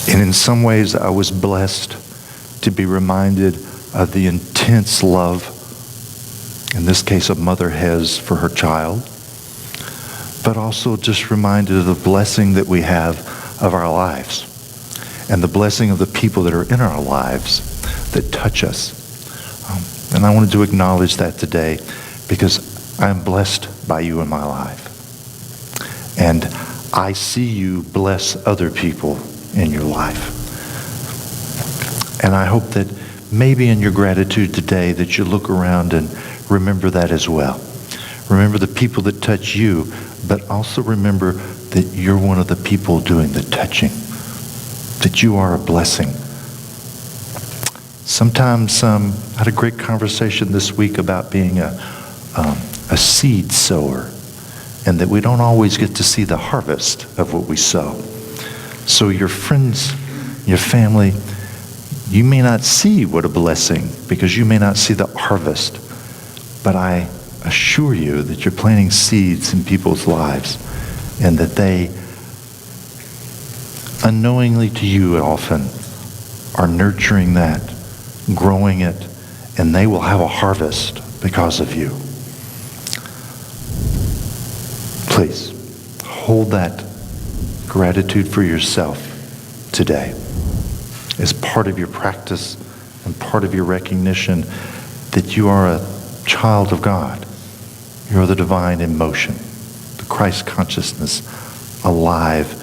And in some ways, I was blessed to be reminded of the intense love, in this case, a mother has for her child, but also just reminded of the blessing that we have of our lives and the blessing of the people that are in our lives that touch us. And I wanted to acknowledge that today because I'm blessed by you in my life. And I see you bless other people in your life. And I hope that maybe in your gratitude today that you look around and remember that as well. Remember the people that touch you, but also remember that you're one of the people doing the touching, that you are a blessing. Sometimes I had a great conversation this week about being a seed sower, and that we don't always get to see the harvest of what we sow. So your friends, your family, you may not see what a blessing, because you may not see the harvest, but I assure you that you're planting seeds in people's lives, and that they, unknowingly to you often, are nurturing that, growing it, and they will have a harvest because of you. Please, hold that gratitude for yourself today as part of your practice and part of your recognition that you are a child of God. You're the divine in motion, the Christ consciousness alive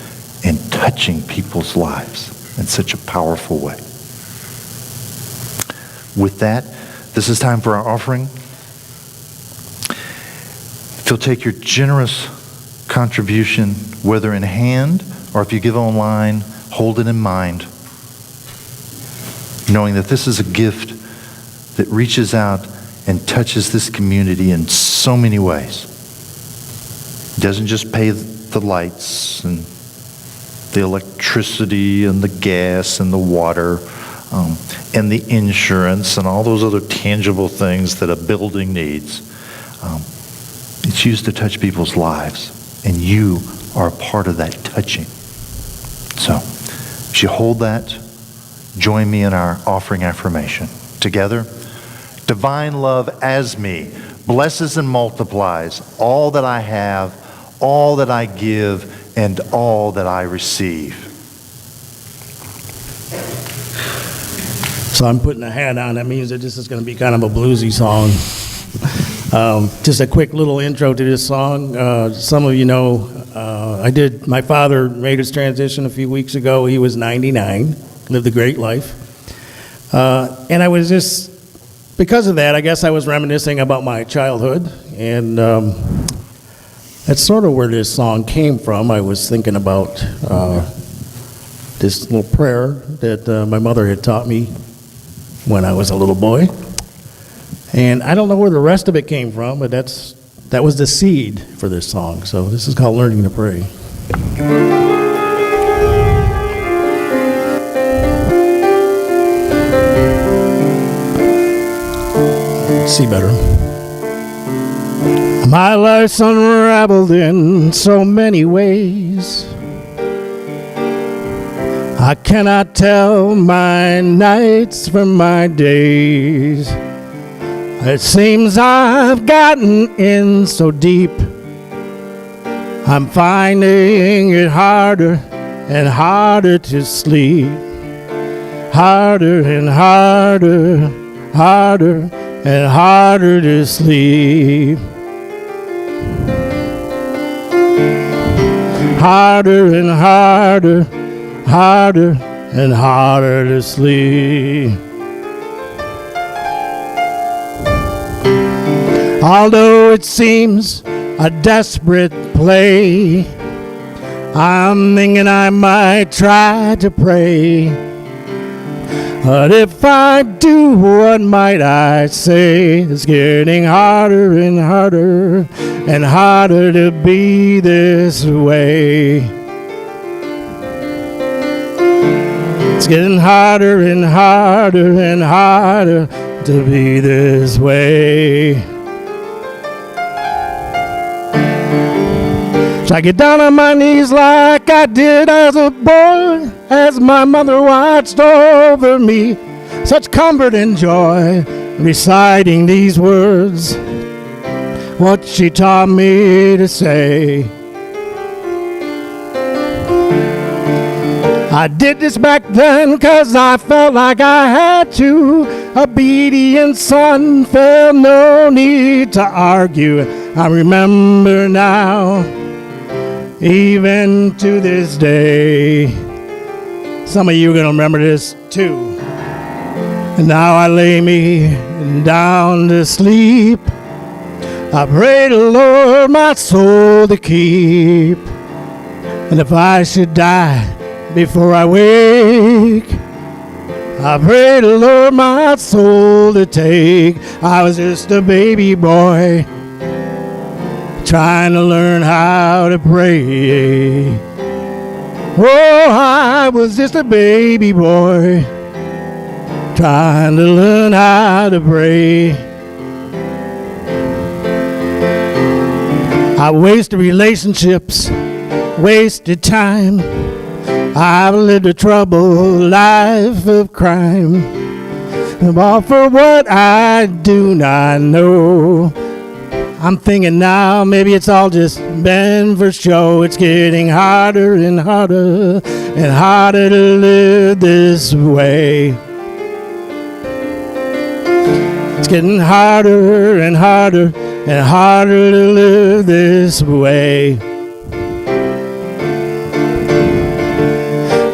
and touching people's lives in such a powerful way. With that, this is time for our offering. If you'll take your generous contribution, whether in hand or if you give online, hold it in mind, knowing that this is a gift that reaches out and touches this community in so many ways. It doesn't just pay the lights and the electricity and the gas and the water and the insurance and all those other tangible things that a building needs. It's used to touch people's lives, and you are a part of that touching. So, as you hold that, join me in our offering affirmation. Together, divine love as me blesses and multiplies all that I have, all that I give, and all that I receive. So I'm putting a hat on. That means that this is going to be kind of a bluesy song. Just a quick little intro to this song. Some of you know, my father made his transition a few weeks ago. He was 99, lived a great life. And I was just, because of that, I guess I was reminiscing about my childhood. And that's sort of where this song came from. I was thinking about this little prayer that my mother had taught me when I was a little boy. And I don't know where the rest of it came from, but that was the seed for this song. So this is called Learning to Pray. See better. My life's unraveled in so many ways. I cannot tell my nights from my days. It seems I've gotten in so deep. I'm finding it harder and harder to sleep. Harder and harder, harder and harder to sleep. Harder and harder, harder and harder to sleep. Although it seems a desperate play, I'm thinking I might try to pray. But if I do, what might I say? It's getting harder and harder and harder to be this way. It's getting harder and harder and harder to be this way. So I get down on my knees like I did as a boy, as my mother watched over me. Such comfort and joy, reciting these words, what she taught me to say. I did this back then 'cause I felt like I had to. Obedient son, felt no need to argue. I remember now, even to this day. Some of you are going to remember this too. And now I lay me down to sleep. I pray the Lord my soul to keep. And if I should die before I wake, I pray the Lord my soul to take. I was just a baby boy trying to learn how to pray. Oh, I was just a baby boy trying to learn how to pray. I wasted relationships, wasted time. I've lived a troubled life of crime. All for what I do not know. I'm thinking now maybe it's all just been for show. It's getting harder and harder and harder to live this way. It's getting harder and harder and harder to live this way.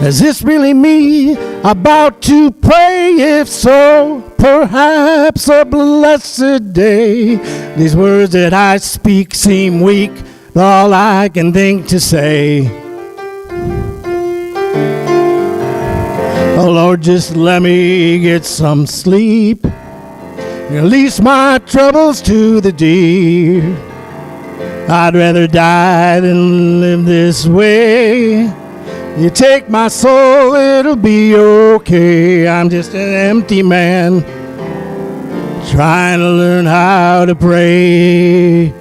Is this really me about to pray? If so, perhaps a blessed day. These words that I speak seem weak, but all I can think to say. Oh Lord, just let me get some sleep. Release my troubles to the deep. I'd rather die than live this way. You take my soul, it'll be okay. I'm just an empty man trying to learn how to pray.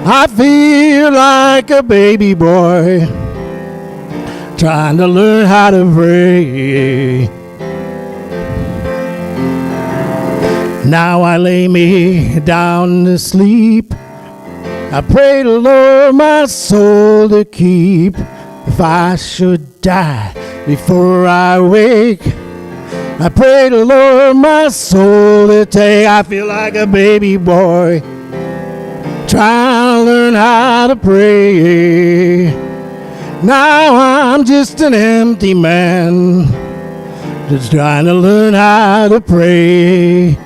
I feel like a baby boy trying to learn how to pray. Now I lay me down to sleep. I pray the Lord my soul to keep. If I should die before I wake, I pray the Lord my soul to take. I feel like a baby boy trying to learn how to pray. Now I'm just an empty man just trying to learn how to pray.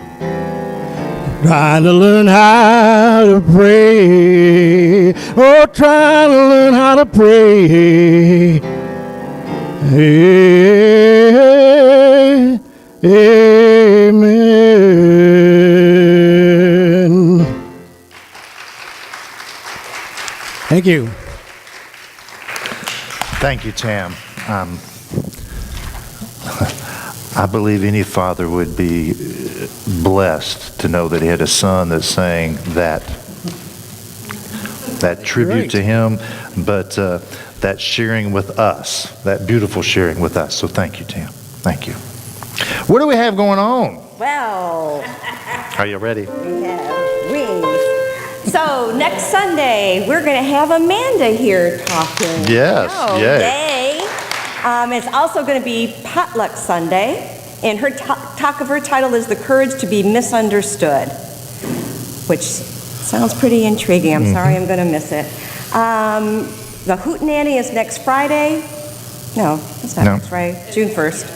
Trying to learn how to pray. Oh, trying to learn how to pray. Amen. Thank you. Thank you, Tam. I believe any father would be blessed to know that he had a son that sang that tribute Right. to him. But that sharing with us, that beautiful sharing with us. So thank you, Tam. Thank you. What do we have going on? Well, Are you ready? we have wings. So next Sunday, we're going to have Amanda here talking. Yes, Oh, yay. It's also going to be Potluck Sunday, and her talk of her title is The Courage to be Misunderstood, which sounds pretty intriguing. I'm sorry I'm going to miss it. The Hootenanny is next Friday. No, it's not next Friday. June 1st.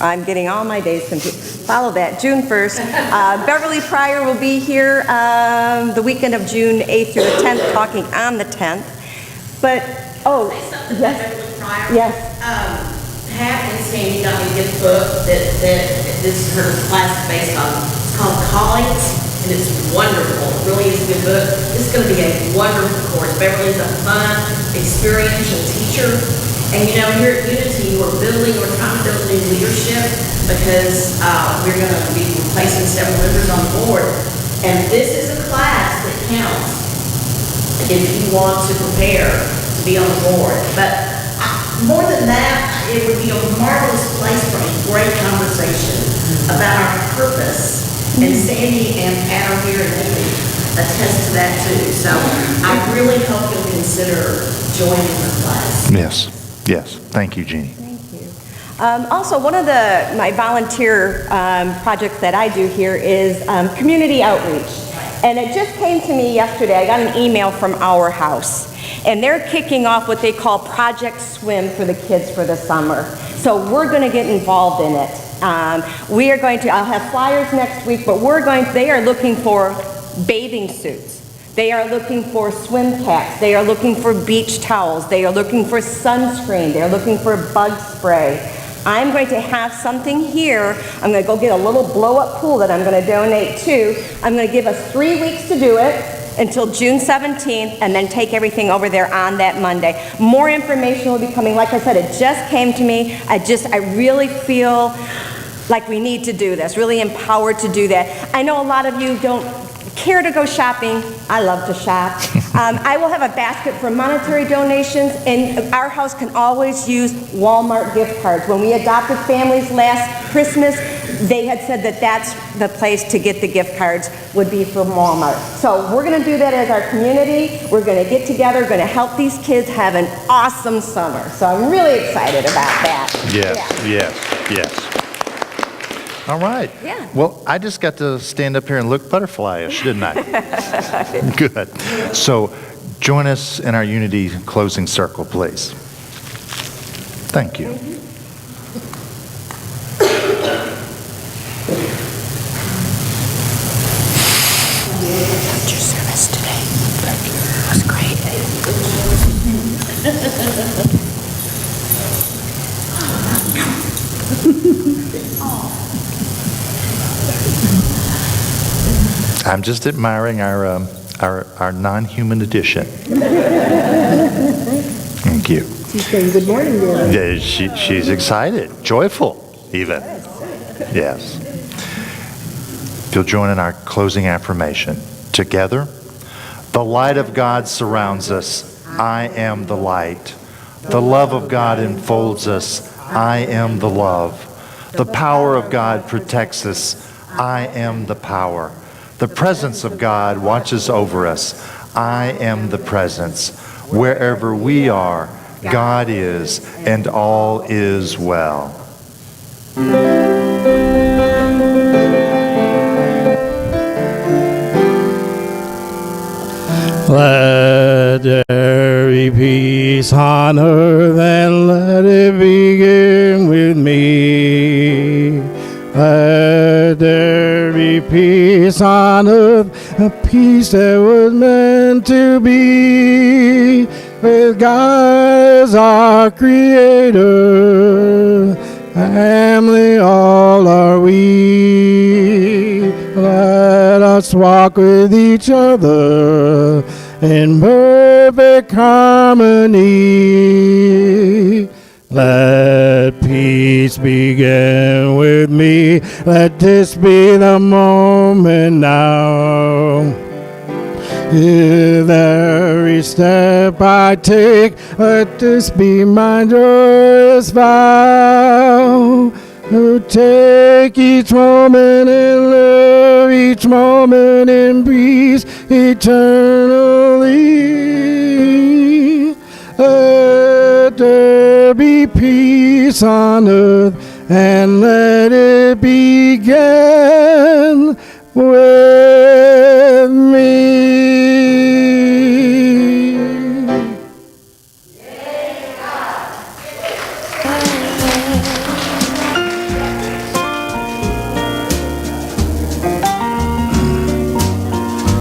I'm getting all my days confused. Follow that, June 1st. Beverly Pryor will be here the weekend of June 8th through the 10th, talking on the 10th. But, yes. Yes. Pat and Sandy got me a gift book that this is her class based on. It's called Callings, and it's wonderful. It really is a good book. This is going to be a wonderful course. Beverly's a fun, experiential teacher. And you know, here at Unity, we're trying to build new leadership because we're going to be replacing several members on the board. And this is a class that counts if you want to prepare to be on the board. But more than that, it would be a marvelous place for a great conversation about our purpose. And Sandy and Pat are here and they can attest to that too. So I really hope you'll consider joining the class. Yes. Yes. Thank you, Jeannie. Thank you. Also, one of my volunteer projects that I do here is community outreach. And it just came to me yesterday. I got an email from Our House. And they're kicking off what they call Project Swim for the kids for the summer. So we're going to get involved in it. I'll have flyers next week, but they are looking for bathing suits. They are looking for swim caps. They are looking for beach towels. They are looking for sunscreen. They're looking for bug spray. I'm going to have something here. I'm going to go get a little blow-up pool that I'm going to donate to. I'm going to give us 3 weeks to do it until June 17th, and then take everything over there on that Monday. More information will be coming. Like I said, it just came to me. I really feel like we need to do this, really empowered to do that. I know a lot of you don't care to go shopping. I love to shop. I will have a basket for monetary donations, and Our House can always use Walmart gift cards. When we adopted families last Christmas, they had said that that's the place to get the gift cards would be from Walmart. So we're going to do that as our community. We're going to get together, going to help these kids have an awesome summer. So I'm really excited about that. Yes, yes, yes. All right. Yeah. Well, I just got to stand up here and look butterfly-ish, didn't I? Good. So join us in our Unity closing circle, please. Thank you. Loved your service today. Thank you. It was great. I'm just admiring our non-human addition. Thank you. She's saying good morning, dear. Yeah, she's excited, joyful, even. Yes. If you'll join in our closing affirmation. Together, the light of God surrounds us. I am the light. The love of God enfolds us. I am the love. The power of God protects us. I am the power. The presence of God watches over us. I am the presence. Wherever we are, God is, and all is well. Let there be peace on earth, and let it begin with me. Let there be peace on earth, a peace that was meant to be, with God as our creator. Family all are we. Let us walk with each other in perfect harmony. Let peace begin with me. Let this be the moment now. With every step I take, let this be my joyous vow. To take each moment in love, each moment in peace, eternally. Let there be peace on earth, and let it begin with